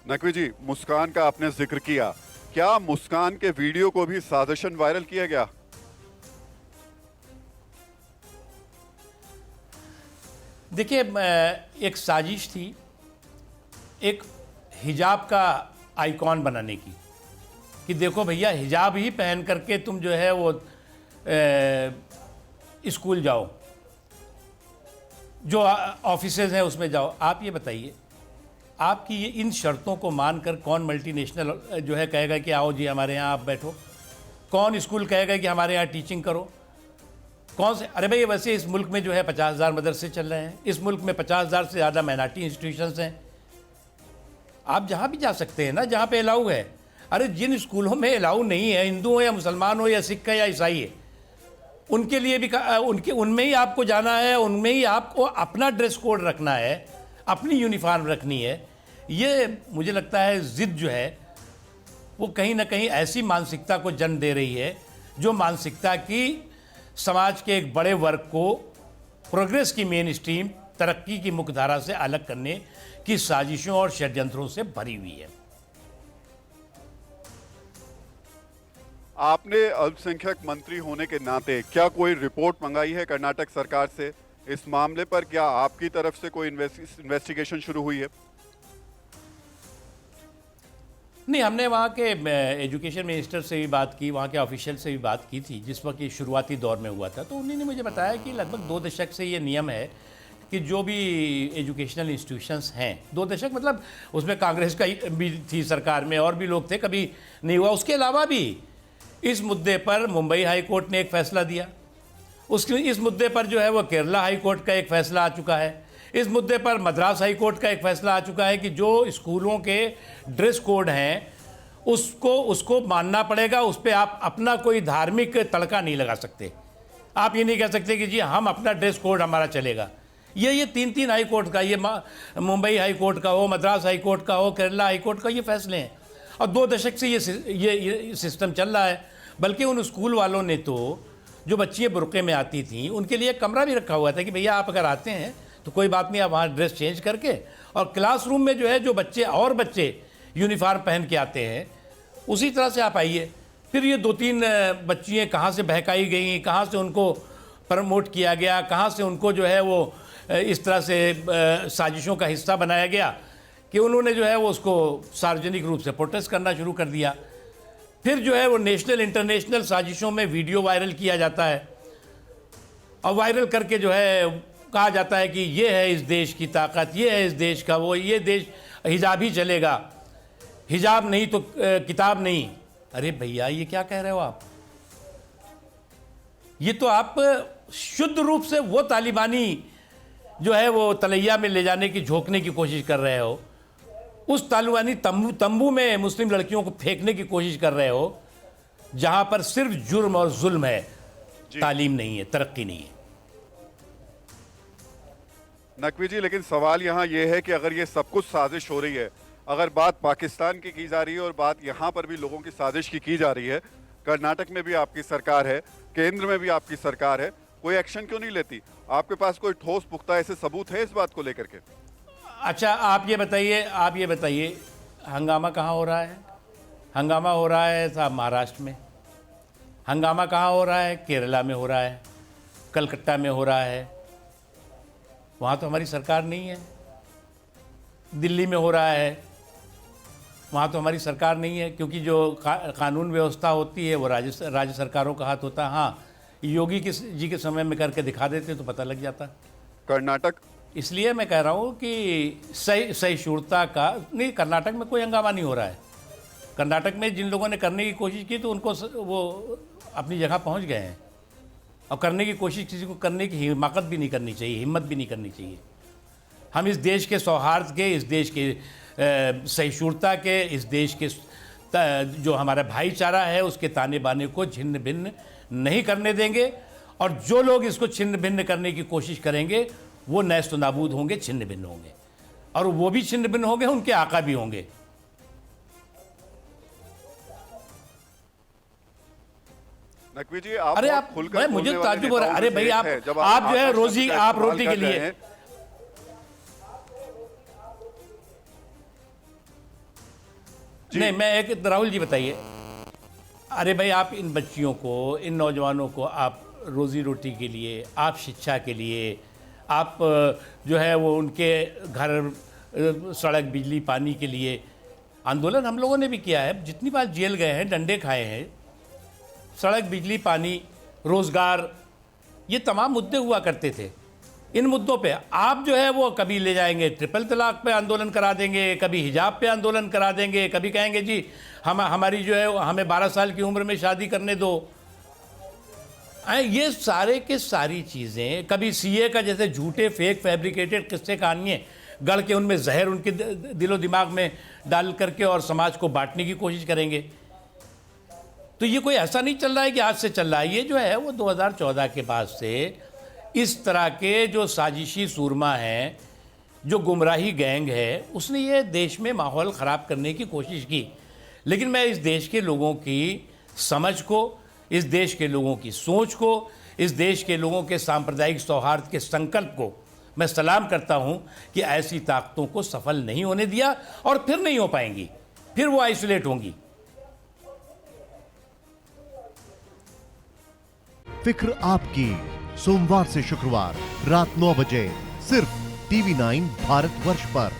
नकवी जी, मुस्कान का आपने जिक्र किया, क्या मुस्कान के वीडियो को भी साजिशन वायरल किया गया? देखिए, एक साजिश थी एक हिजाब का आइकॉन बनाने की, कि देखो भैया हिजाब ही पहन करके तुम जो है वो स्कूल जाओ, जो ऑफिसेज हैं उसमें जाओ। आप ये बताइए, आपकी ये इन शर्तों को मानकर कौन मल्टीनेशनल जो है कहेगा कि आओ जी हमारे यहाँ आप बैठो? कौन स्कूल कहेगा कि हमारे यहाँ टीचिंग करो? कौन से? अरे भाई, वैसे इस मुल्क में जो है 50,000 मदरसे चल रहे हैं, इस मुल्क में 50,000 से ज़्यादा माइनॉरिटी इंस्टीट्यूशंस हैं। आप जहाँ भी जा सकते हैं ना, जहाँ पे अलाउ है। अरे जिन स्कूलों में अलाउ नहीं है, हिंदू हो या मुसलमान हो या सिख है या ईसाई है, उनके लिए भी उनके उनमें ही आपको जाना है, उनमें ही आपको अपना ड्रेस कोड रखना है, अपनी यूनिफॉर्म रखनी है। ये मुझे लगता है ज़िद जो है वो कहीं ना कहीं ऐसी मानसिकता को जन्म दे रही है, जो मानसिकता की समाज के एक बड़े वर्ग को प्रोग्रेस की मेन स्ट्रीम, तरक्की की मुख्यधारा से अलग करने की साजिशों और षड्यंत्रों से भरी हुई है। आपने अल्पसंख्यक मंत्री होने के नाते क्या कोई रिपोर्ट मंगाई है कर्नाटक सरकार से इस मामले पर? क्या आपकी तरफ से कोई इन्वेस्टिगेशन शुरू हुई है? नहीं, हमने वहाँ के एजुकेशन मिनिस्टर से भी बात की, वहाँ के ऑफिशियल से भी बात की थी जिस वक्त ये शुरुआती दौर में हुआ था। तो उन्होंने मुझे बताया कि लगभग 2 दशक से ये नियम है कि जो भी एजुकेशनल इंस्टीट्यूशंस हैं, 2 दशक मतलब उसमें कांग्रेस का भी थी सरकार में, और भी लोग थे, कभी नहीं हुआ। उसके अलावा भी इस मुद्दे पर मुंबई हाई कोर्ट ने एक फ़ैसला दिया, उसके इस मुद्दे पर जो है वो केरला हाई कोर्ट का एक फ़ैसला आ चुका है, इस मुद्दे पर मद्रास हाई कोर्ट का एक फ़ैसला आ चुका है कि जो स्कूलों के ड्रेस कोड हैं उसको मानना पड़ेगा, उस पर आप अपना कोई धार्मिक तड़का नहीं लगा सकते। आप ये नहीं कह सकते कि जी हम अपना ड्रेस कोड हमारा चलेगा। ये 3 हाई कोर्ट का, ये मुंबई हाई कोर्ट का हो, मद्रास हाई कोर्ट का हो, केरला हाई कोर्ट का, ये फैसले हैं। और 2 दशक से ये सिस्टम चल रहा है। बल्कि उन स्कूल वालों ने तो जो बच्चियाँ बुर्के में आती थीं उनके लिए कमरा भी रखा हुआ था कि भैया आप अगर आते हैं तो कोई बात नहीं, आप वहाँ ड्रेस चेंज करके, और क्लासरूम में जो है जो बच्चे यूनिफॉर्म पहन के आते हैं उसी तरह से आप आइए। फिर ये 2-3 बच्चियाँ कहाँ से बहकाई गई, कहाँ से उनको प्रमोट किया गया, कहाँ से उनको जो है वो इस तरह से साजिशों का हिस्सा बनाया गया कि उन्होंने जो है वो उसको सार्वजनिक रूप से प्रोटेस्ट करना शुरू कर दिया। फिर जो है वो नेशनल इंटरनेशनल साजिशों में वीडियो वायरल किया जाता है, और वायरल करके जो है कहा जाता है कि ये है इस देश की ताकत, ये है इस देश का वो, ये देश हिजाब ही चलेगा, हिजाब नहीं तो किताब नहीं। अरे भैया, ये क्या कह रहे हो आप? ये तो आप शुद्ध रूप से वो तालिबानी जो है वो तलैया में ले जाने की, झोंकने की कोशिश कर रहे हो। उस तालिबानी तंबू में मुस्लिम लड़कियों को फेंकने की कोशिश कर रहे हो, जहां पर सिर्फ जुर्म और जुल्म है, तालीम नहीं है, तरक्की नहीं है। नकवी जी, लेकिन सवाल यहाँ ये है कि अगर ये सब कुछ साजिश हो रही है, अगर बात पाकिस्तान की जा रही है और बात यहाँ पर भी लोगों की साजिश की जा रही है, कर्नाटक में भी आपकी सरकार है, केंद्र में भी आपकी सरकार है, कोई एक्शन क्यों नहीं लेती? आपके पास कोई ठोस पुख्ता ऐसे सबूत है इस बात को लेकर के? अच्छा, आप ये बताइए हंगामा कहाँ हो रहा है? हंगामा हो रहा है साहब महाराष्ट्र में, हंगामा कहाँ हो रहा है? केरला में हो रहा है, कलकत्ता में हो रहा है, वहाँ तो हमारी सरकार नहीं है। दिल्ली में हो रहा है, वहाँ तो हमारी सरकार नहीं है, क्योंकि जो कानून व्यवस्था होती है वो राज्य सरकारों का हाथ होता है। हाँ, योगी जी के समय में करके दिखा देते तो पता लग जाता। कर्नाटक, इसलिए मैं कह रहा हूँ कि सहिष्णुता का नहीं, कर्नाटक में कोई हंगामा नहीं हो रहा है। कर्नाटक में जिन लोगों ने करने की कोशिश की तो उनको वो अपनी जगह पहुँच गए हैं, और करने की कोशिश किसी को करने की हिम्मत भी नहीं करनी चाहिए, हिम्मत भी नहीं करनी चाहिए। हम इस देश के सौहार्द के, इस देश के सहिष्णुता के, इस देश के जो हमारा भाईचारा है उसके ताने बाने को छिन्न भिन्न नहीं करने देंगे, और जो लोग इसको छिन्न भिन्न करने की कोशिश करेंगे वो नेस्त नाबूद होंगे, छिन्न भिन्न होंगे, और वो भी छिन्न भिन्न होंगे, उनके आका भी होंगे। नकवी जी, आप अरे आप, मुझे ताज्जुब हो रहा है। अरे भाई, आप जो है रोजी, आप रोटी के लिए नहीं, मैं एक, राहुल जी बताइए। अरे भाई, आप इन बच्चियों को, इन नौजवानों को आप रोजी रोटी के लिए, आप शिक्षा के लिए, आप जो है वो उनके घर, सड़क, बिजली, पानी के लिए आंदोलन हम लोगों ने भी किया है। जितनी बार जेल गए हैं, डंडे खाए हैं, सड़क, बिजली, पानी, रोजगार, ये तमाम मुद्दे हुआ करते थे। इन मुद्दों पे आप जो है वो कभी ले जाएंगे ट्रिपल तलाक पे आंदोलन करा देंगे, कभी हिजाब पे आंदोलन करा देंगे, कभी कहेंगे जी हमारी जो है हमें 12 साल की उम्र में शादी करने दो। ये सारे के सारी चीज़ें, कभी सीए का जैसे झूठे, फेक, फैब्रिकेटेड किस्से कहानियाँ गढ़ के उनमें जहर उनके दिलो दिमाग में डाल करके और समाज को बांटने की कोशिश करेंगे। तो ये कोई ऐसा नहीं चल रहा है कि आज से चल रहा है। ये जो है वो 2014 के बाद से इस तरह के जो साजिशी सूरमा हैं, जो गुमराही गैंग है, उसने ये देश में माहौल ख़राब करने की कोशिश की। लेकिन मैं इस देश के लोगों की समझ को, इस देश के लोगों की सोच को, इस देश के लोगों के सांप्रदायिक सौहार्द के संकल्प को मैं सलाम करता हूं कि ऐसी ताकतों को सफल नहीं होने दिया और फिर नहीं हो पाएंगी, फिर वो आइसोलेट होंगी। फिक्र आपकी, सोमवार से शुक्रवार रात 9 बजे सिर्फ TV9 भारतवर्ष पर।